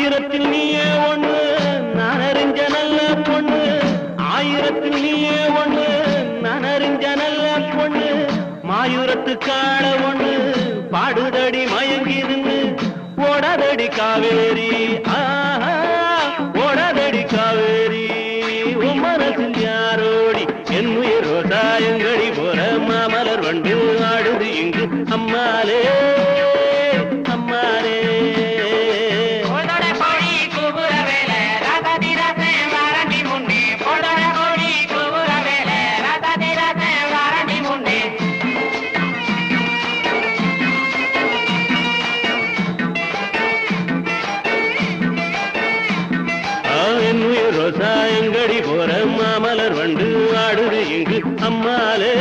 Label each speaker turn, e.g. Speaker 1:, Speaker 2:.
Speaker 1: ஆயிரத்தில் நீயே ஒண்ணு நான் அறிஞ்ச நல்ல பொண்ணு ஆயிரத்தில் நீயே ஒண்ணு நான் அறிஞ்ச நல்ல பொண்ணு மாயூரத்து காண ஒண்ணு பாடுதடி மயங்கி நின்று ஓடாதடி காவேரி ஓடாதடி காவேரி உன் மனசில் யாரோடி என் உயிர் ரோசாயங்கடி போற மாமலர் வண்டு ஆடுது இங்கு அம்மாலே அம்மாலே ரோசாயங்கடி போற மாமலர் வண்டு ஆடுது இங்கு அம்மாலே